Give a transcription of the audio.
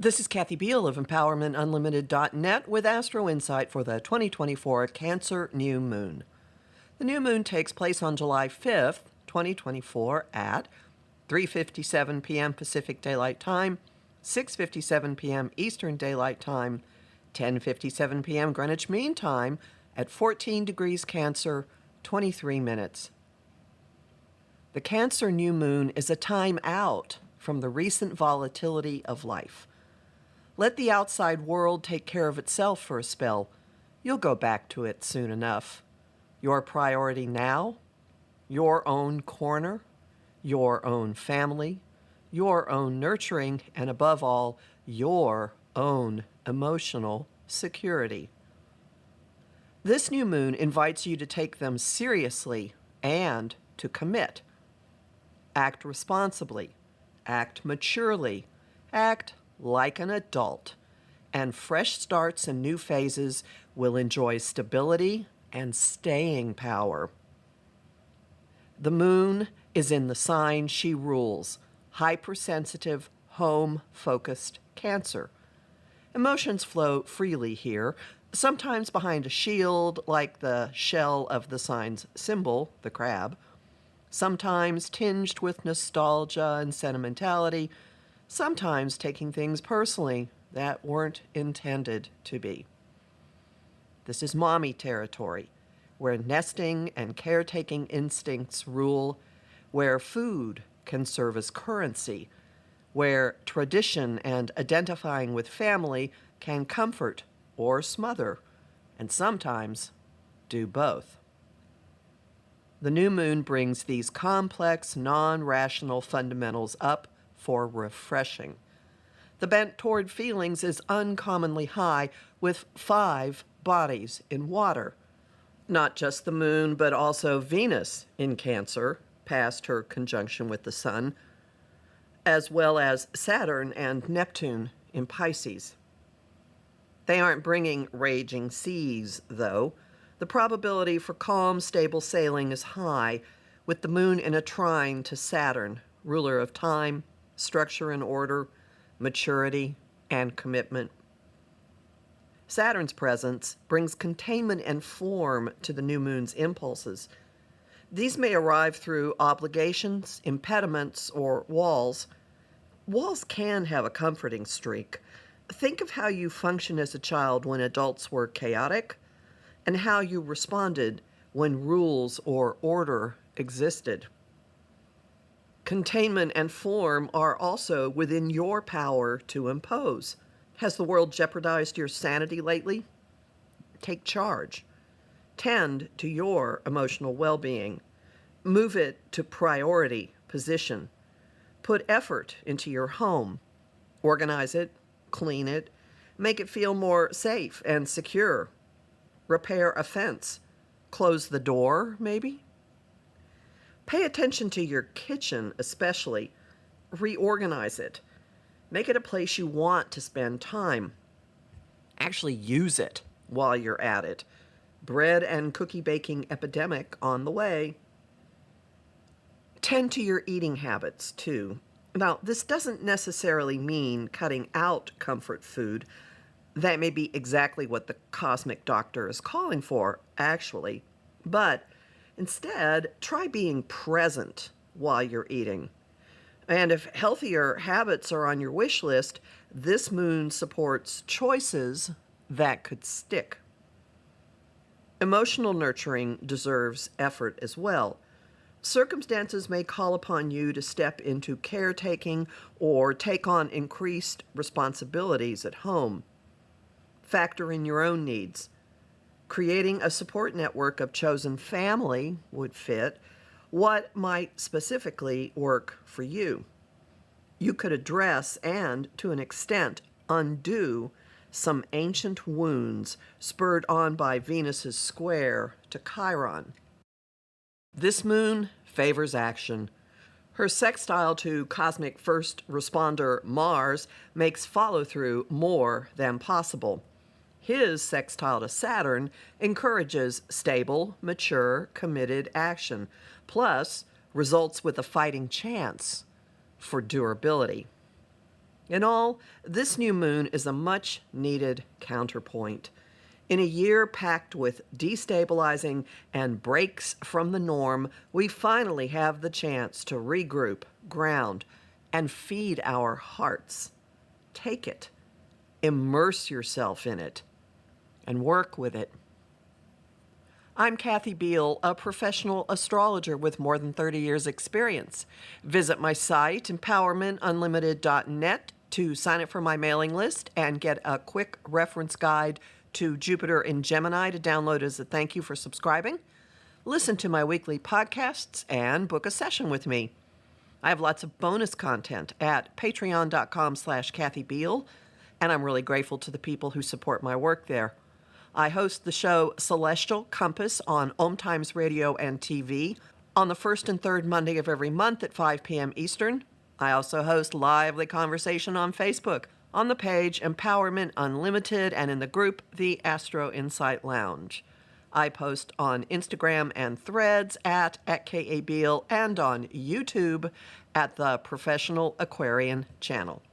This is Kathy Biehl of EmpowermentUnlimited.net with Astro-Insight for the 2024 Cancer New Moon. The new moon takes place on July 5th, 2024 at 3:57 p.m. Pacific Daylight Time, 6:57 p.m. Eastern Daylight Time, 10:57 p.m. Greenwich Mean Time at 14 degrees Cancer, 23 minutes. The Cancer new moon is a time out from the recent volatility of life. Let the outside world take care of itself for a spell. You'll go back to it soon enough. Your priority now, your own corner, your own family, your own nurturing, and above all, your own emotional security. This new moon invites you to take them seriously and to commit. Act responsibly, act maturely, act like an adult, and fresh starts and new phases will enjoy stability and staying power. The moon is in the sign she rules, hypersensitive, home-focused Cancer. Emotions flow freely here, sometimes behind a shield like the shell of the sign's symbol, the crab, sometimes tinged with nostalgia and sentimentality, sometimes taking things personally that weren't intended to be. This is mommy territory, where nesting and caretaking instincts rule, where food can serve as currency, where tradition and identifying with family can comfort or smother, and sometimes do both. The new moon brings these complex, non-rational fundamentals up for refreshing. The bent toward feelings is uncommonly high, with 5 bodies in water. Not just the moon, but also Venus in Cancer, past her conjunction with the sun, as well as Saturn and Neptune in Pisces. They aren't bringing raging seas, though. The probability for calm, stable sailing is high, with the moon in a trine to Saturn, ruler of time, structure and order, maturity, and commitment. Saturn's presence brings containment and form to the new moon's impulses. These may arrive through obligations, impediments, or walls. Walls can have a comforting streak. Think of how you functioned as a child when adults were chaotic, and how you responded when rules or order existed. Containment and form are also within your power to impose. Has the world jeopardized your sanity lately? Take charge. Tend to your emotional well-being. Move it to priority position. Put effort into your home. Organize it, clean it, make it feel more safe and secure. Repair a fence. Close the door, maybe? Pay attention to your kitchen especially. Reorganize it. Make it a place you want to spend time. Actually use it while you're at it. Bread and cookie baking epidemic on the way. Tend to your eating habits, too. Now, this doesn't necessarily mean cutting out comfort food. That may be exactly what the cosmic doctor is calling for, actually. But instead, try being present while you're eating. And if healthier habits are on your wish list, this moon supports choices that could stick. Emotional nurturing deserves effort as well. Circumstances may call upon you to step into caretaking or take on increased responsibilities at home. Factor in your own needs. Creating a support network of chosen family would fit. What might specifically work for you? You could address and, to an extent, undo some ancient wounds spurred on by Venus's square to Chiron. This moon favors action. Her sextile to cosmic first responder Mars makes follow-through more than possible. His sextile to Saturn encourages stable, mature, committed action, plus results with a fighting chance for durability. In all, this new moon is a much-needed counterpoint. In a year packed with destabilizing and breaks from the norm, we finally have the chance to regroup, ground, and feed our hearts. Take it, immerse yourself in it, and work with it. I'm Kathy Biehl, a professional astrologer with more than 30 years' experience. Visit my site, empowermentunlimited.net, to sign up for my mailing list and get a quick reference guide to Jupiter in Gemini to download as a thank you for subscribing. Listen to my weekly podcasts and book a session with me. I have lots of bonus content at patreon.com/Kathy Biehl, and I'm really grateful to the people who support my work there. I host the show Celestial Compass on Om Times Radio and TV on the first and third Monday of every month at 5 p.m. Eastern. I also host lively conversation on Facebook, on the page Empowerment Unlimited, and in the group The Astro-Insight Lounge. I post on Instagram and Threads at Ka Biehl and on YouTube at the Professional Aquarian channel.